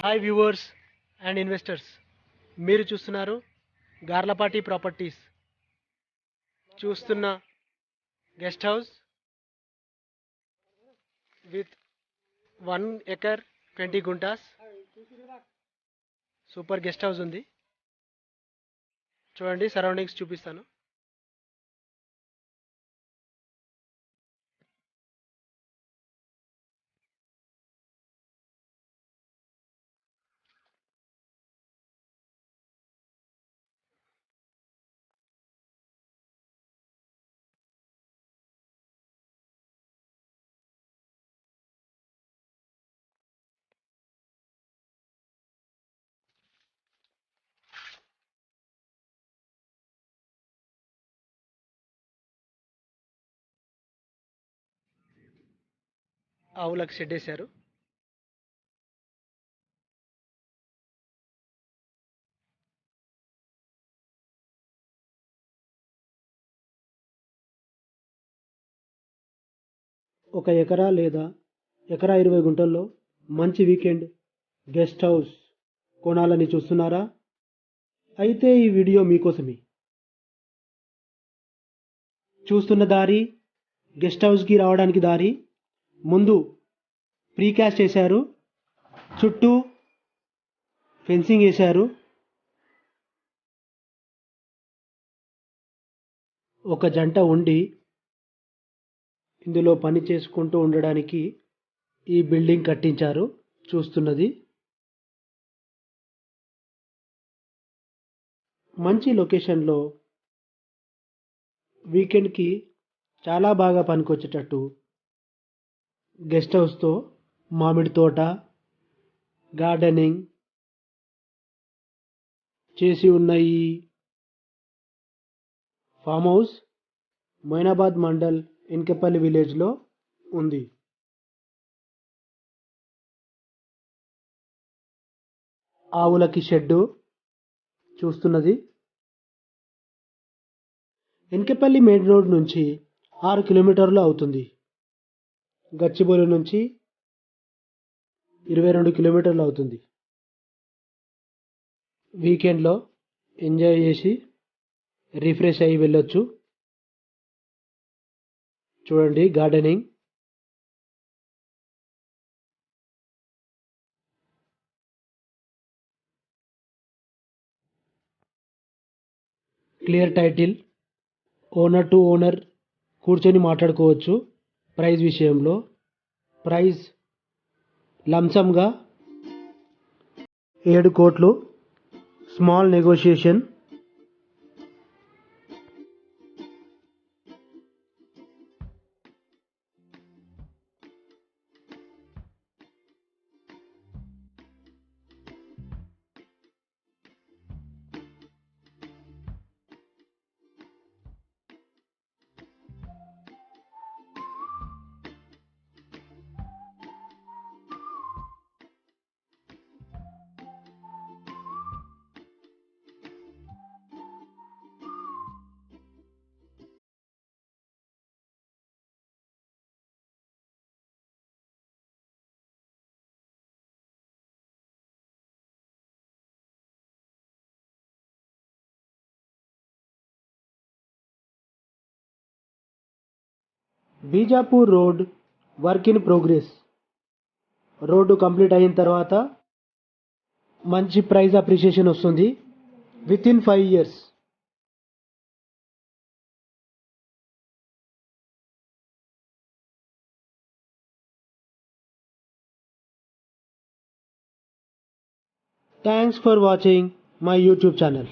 Hi viewers and investors, మీరు చూస్తున్నారు Garlapati properties. చూస్తున్న guest house with 1 acre 20 guntas super guest house ఉంది. చూడండి, సరౌండింగ్స్ చూపిస్తాను. ఆవులకు షెడ్ వేశారు. ఒక ఎకరా లేదా ఎకరా 20 గుంటల్లో మంచి వీకెండ్ గెస్ట్ హౌస్ కొనాలని చూస్తున్నారా? అయితే ఈ వీడియో మీకోసమే. చూస్తున్న దారి గెస్ట్ హౌస్కి రావడానికి దారి. ముందు ప్రీకాస్ట్ చేశారు, చుట్టూ ఫెన్సింగ్ వేశారు. ఒక జంట ఉండి ఇందులో పని చేసుకుంటూ ఉండడానికి ఈ బిల్డింగ్ కట్టించారు. చూస్తున్నది మంచి లొకేషన్లో వీకెండ్కి చాలా బాగా పనికొచ్చేటట్టు గెస్ట్ హౌస్తో మామిడి తోట, గార్డెనింగ్ చేసి ఉన్న ఈ ఫామ్ హౌస్ మొయినాబాద్ మండల్ ఇన్కెపల్లి విలేజ్లో ఉంది. ఆవులకి షెడ్డు చూస్తున్నది. ఇన్కెపల్లి మెయిన్ రోడ్ నుంచి 6 కిలోమీటర్లు అవుతుంది. గచ్చిబౌలి నుంచి 22 కిలోమీటర్లు అవుతుంది. వీకెండ్లో ఎంజాయ్ చేసి రిఫ్రెష్ అయ్యి వెళ్ళొచ్చు. చూడండి, gardening clear title, owner to owner కూర్చొని మాట్లాడుకోవచ్చు. ప్రైస్ విషయంలో ప్రైస్ లంసమ్గా 7 కోట్లు, small negotiation. Bijapur road work in progress. Road complete అయిన తర్వాత మంచి ప్రైస్ అప్రిషియేషన్ వస్తుంది with in 5 years. Thanks for watching my YouTube channel.